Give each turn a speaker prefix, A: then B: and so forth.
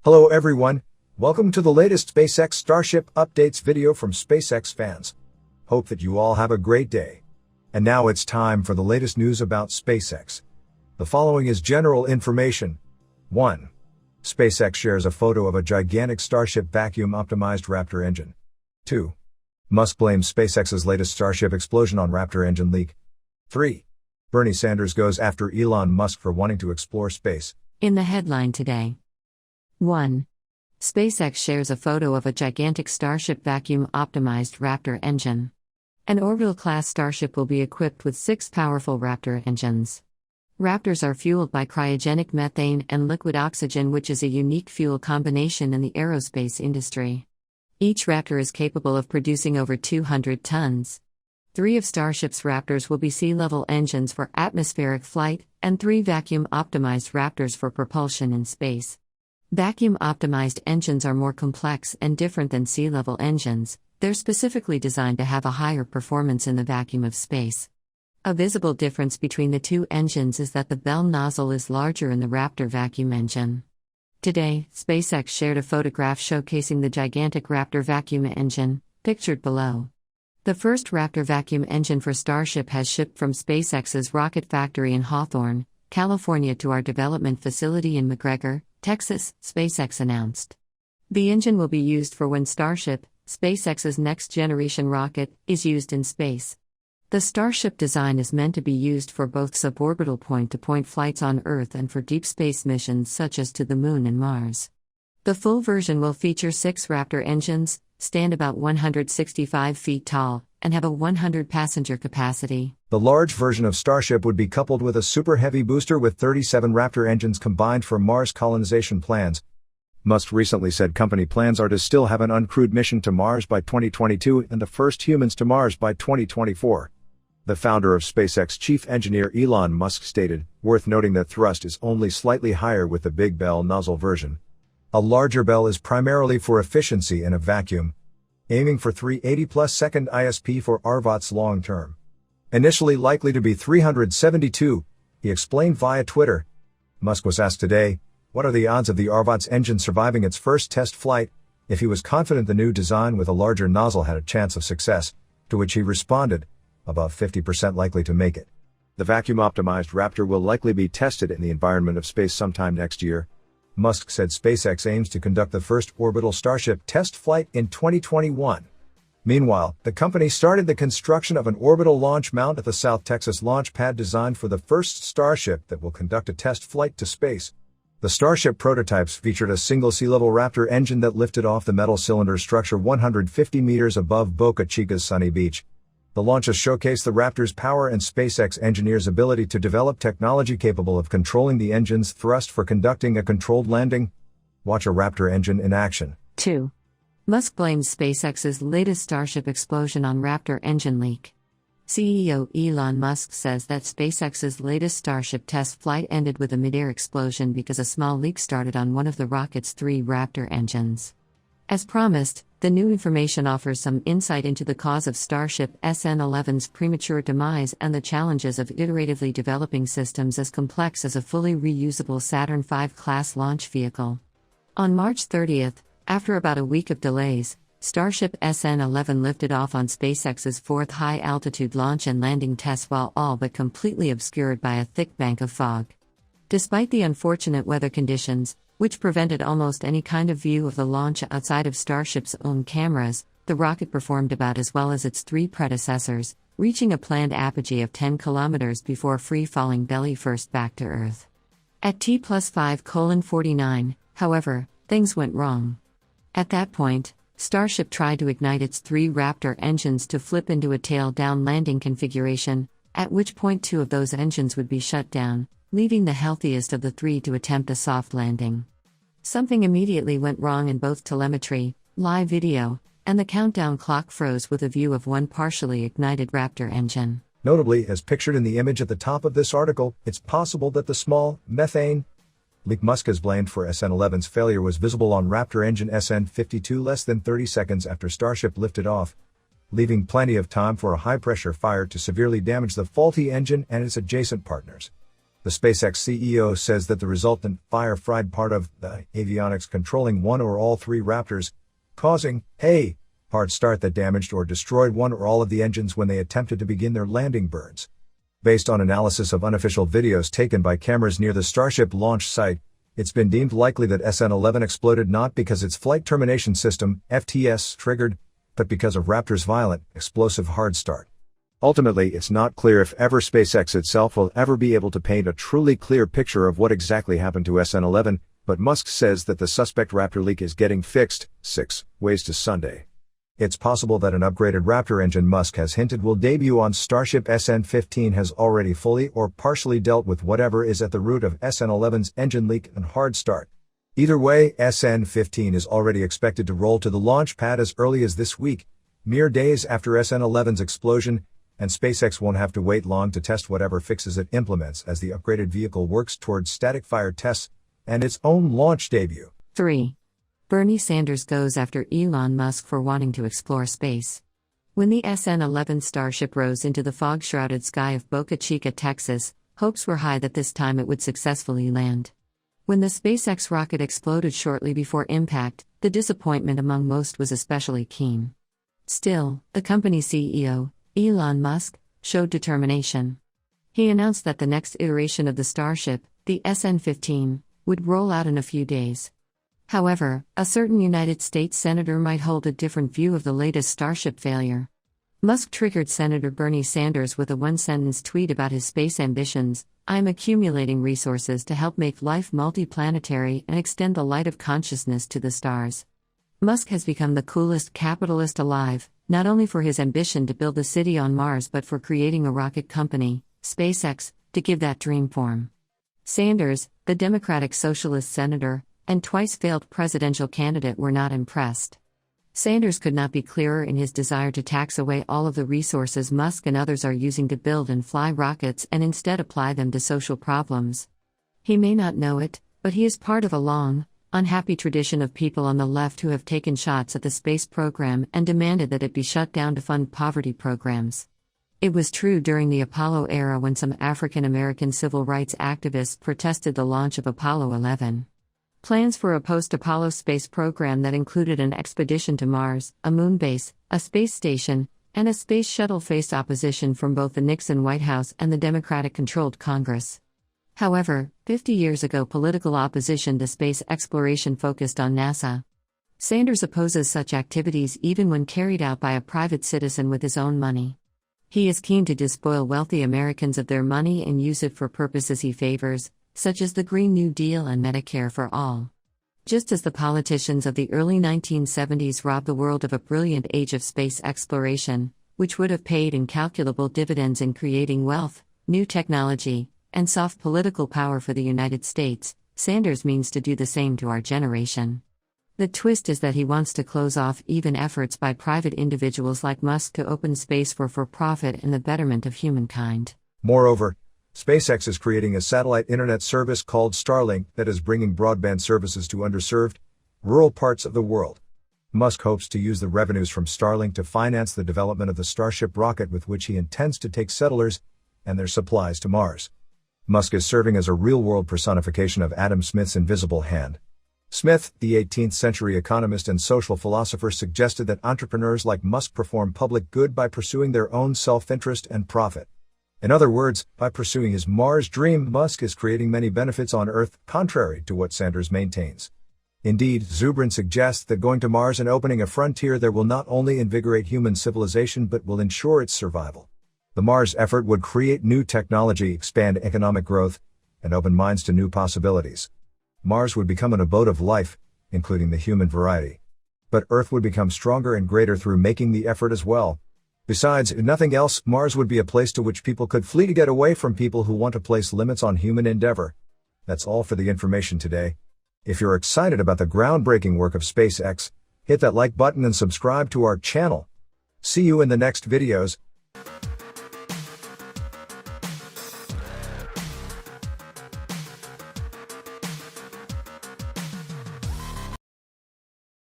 A: Hello everyone, welcome to the latest SpaceX Starship updates video from SpaceX fans. Hope that you all have a great day. And now it's time for the latest news about SpaceX. The following is general information. 1. SpaceX shares a photo of a gigantic Starship Vacuum optimized Raptor engine. 2. Musk blames SpaceX's latest Starship explosion on Raptor engine leak. 3. Bernie Sanders goes after Elon Musk for wanting to explore space.
B: In the headline today. 1. SpaceX shares a photo of a gigantic Starship Vacuum optimized Raptor engine. An orbital-class Starship will be equipped with 6 powerful Raptor engines. Raptors are fueled by cryogenic methane and liquid oxygen, which is a unique fuel combination in the aerospace industry. Each Raptor is capable of producing over 200 tons. 3 of Starship's Raptors will be sea-level engines for atmospheric flight, and 3 vacuum-optimized Raptors for propulsion in space. Vacuum-optimized engines are more complex and different than sea-level engines. They're specifically designed to have a higher performance in the vacuum of space. A visible difference between the 2 engines is that the bell nozzle is larger in the Raptor vacuum engine. Today, SpaceX shared a photograph showcasing the gigantic Raptor vacuum engine, pictured below. The first Raptor vacuum engine for Starship has shipped from SpaceX's rocket factory in Hawthorne, California to our development facility in McGregor, Texas, SpaceX announced. The engine will be used for when Starship, SpaceX's next-generation rocket, is used in space. The Starship design is meant to be used for both suborbital point-to-point flights on Earth and for deep space missions such as to the Moon and Mars. The full version will feature 6 Raptor engines, stand about 165 feet tall, and have a 100-passenger capacity.
A: The large version of Starship would be coupled with a Super Heavy booster with 37 Raptor engines combined for Mars colonization plans. Musk recently said company plans are to still have an uncrewed mission to Mars by 2022 and the first humans to Mars by 2024. The founder of SpaceX chief engineer Elon Musk stated, worth noting that thrust is only slightly higher with the big bell nozzle version. A larger bell is primarily for efficiency in a vacuum, aiming for 380+ second ISP for Rvac's long term. Initially likely to be 372, he explained via Twitter. Musk was asked today, what are the odds of the Rvac's engine surviving its first test flight, if he was confident the new design with a larger nozzle had a chance of success, to which he responded, above 50% likely to make it. The vacuum-optimized Raptor will likely be tested in the environment of space sometime next year. Musk said SpaceX aims to conduct the first orbital Starship test flight in 2021. Meanwhile, the company started the construction of an orbital launch mount at the South Texas launch pad designed for the first Starship that will conduct a test flight to space. The Starship prototypes featured a single sea-level Raptor engine that lifted off the metal cylinder structure 150 meters above Boca Chica's sunny beach. The launches showcased the Raptor's power and SpaceX engineers' ability to develop technology capable of controlling the engine's thrust for conducting a controlled landing. Watch a Raptor engine in action.
B: 2. Musk blames SpaceX's latest Starship explosion on Raptor engine leak. CEO Elon Musk says that SpaceX's latest Starship test flight ended with a mid-air explosion because a small leak started on one of the rocket's 3 Raptor engines. As promised, the new information offers some insight into the cause of Starship SN20's premature demise and the challenges of iteratively developing systems as complex as a fully reusable Saturn V class launch vehicle. On March 30th, after about a week of delays, Starship SN20 lifted off on SpaceX's 4th high-altitude launch and landing test while all but completely obscured by a thick bank of fog. Despite the unfortunate weather conditions, which prevented almost any kind of view of the launch outside of Starship's own cameras, the rocket performed about as well as its 3 predecessors, reaching a planned apogee of 10 kilometers before free-falling belly-first back to Earth. At T+5:49, however, things went wrong. At that point, Starship tried to ignite its 3 Raptor engines to flip into a tail-down landing configuration, at which point 2 of those engines would be shut down, leaving the healthiest of the 3 to attempt a soft landing. Something immediately went wrong in both telemetry, live video, and the countdown clock froze with a view of one partially ignited Raptor engine.
A: Notably, as pictured in the image at the top of this article, it's possible that the small methane leak Musk has blamed for SN20's failure was visible on Raptor engine SN52 less than 30 seconds after Starship lifted off, leaving plenty of time for a high-pressure fire to severely damage the faulty engine and its adjacent partners. The SpaceX CEO says that the resultant fire fried part of the avionics controlling one or all three Raptors, causing a hard start that damaged or destroyed one or all of the engines when they attempted to begin their landing burns. Based on analysis of unofficial videos taken by cameras near the Starship launch site, it's been deemed likely that SN11 exploded not because its flight termination system, FTS, triggered, but because of Raptor's violent, explosive hard start. Ultimately, it's not clear if ever SpaceX itself will ever be able to paint a truly clear picture of what exactly happened to SN11, but Musk says that the suspect Raptor leak is getting fixed. 6 Ways to Sunday. It's possible that an upgraded Raptor engine Musk has hinted will debut on Starship SN20 has already fully or partially dealt with whatever is at the root of SN11's engine leak and hard start. Either way, SN20 is already expected to roll to the launch pad as early as this week, mere days after SN11's explosion, and SpaceX won't have to wait long to test whatever fixes it implements as the upgraded vehicle works towards static fire tests and its own launch debut.
B: 3. Bernie Sanders goes after Elon Musk for wanting to explore space. When the SN11 Starship rose into the fog-shrouded sky of Boca Chica, Texas, hopes were high that this time it would successfully land. When the SpaceX rocket exploded shortly before impact, the disappointment among most was especially keen. Still, the company's CEO, Elon Musk, showed determination. He announced that the next iteration of the Starship, the SN15, would roll out in a few days. However, a certain United States senator might hold a different view of the latest Starship failure. Musk triggered Senator Bernie Sanders with a one-sentence tweet about his space ambitions: "I'm accumulating resources to help make life multiplanetary and extend the light of consciousness to the stars." Musk has become the coolest capitalist alive, not only for his ambition to build a city on Mars but for creating a rocket company, SpaceX, to give that dream form. Sanders, the Democratic Socialist senator, and twice failed presidential candidate, were not impressed. Sanders could not be clearer in his desire to tax away all of the resources Musk and others are using to build and fly rockets and instead apply them to social problems. He may not know it, but he is part of a long, unhappy tradition of people on the left who have taken shots at the space program and demanded that it be shut down to fund poverty programs. It was true during the Apollo era when some African American civil rights activists protested the launch of Apollo 11. Plans for a post-Apollo space program that included an expedition to Mars, a moon base, a space station, and a space shuttle faced opposition from both the Nixon White House and the Democratic-controlled Congress. However, 50 years ago political opposition to space exploration focused on NASA. Sanders opposes such activities even when carried out by a private citizen with his own money. He is keen to despoil wealthy Americans of their money and use it for purposes he favors, such as the Green New Deal and Medicare for all. Just as the politicians of the early 1970s robbed the world of a brilliant age of space exploration, which would have paid incalculable dividends in creating wealth, new technology, and soft political power for the United States, Sanders means to do the same to our generation. The twist is that he wants to close off even efforts by private individuals like Musk to open space for profit and the betterment of humankind.
A: Moreover, SpaceX is creating a satellite internet service called Starlink that is bringing broadband services to underserved, rural parts of the world. Musk hopes to use the revenues from Starlink to finance the development of the Starship rocket with which he intends to take settlers and their supplies to Mars. Musk is serving as a real-world personification of Adam Smith's invisible hand. Smith, the 18th-century economist and social philosopher, suggested that entrepreneurs like Musk perform public good by pursuing their own self-interest and profit. In other words, by pursuing his Mars dream, Musk is creating many benefits on Earth, contrary to what Sanders maintains. Indeed, Zubrin suggests that going to Mars and opening a frontier there will not only invigorate human civilization but will ensure its survival. The Mars effort would create new technology, expand economic growth, and open minds to new possibilities. Mars would become an abode of life, including the human variety. But Earth would become stronger and greater through making the effort as well. Besides, if nothing else, Mars would be a place to which people could flee to get away from people who want to place limits on human endeavor. That's all for the information today. If you're excited about the groundbreaking work of SpaceX, hit that like button and subscribe to our channel. See you in the next videos.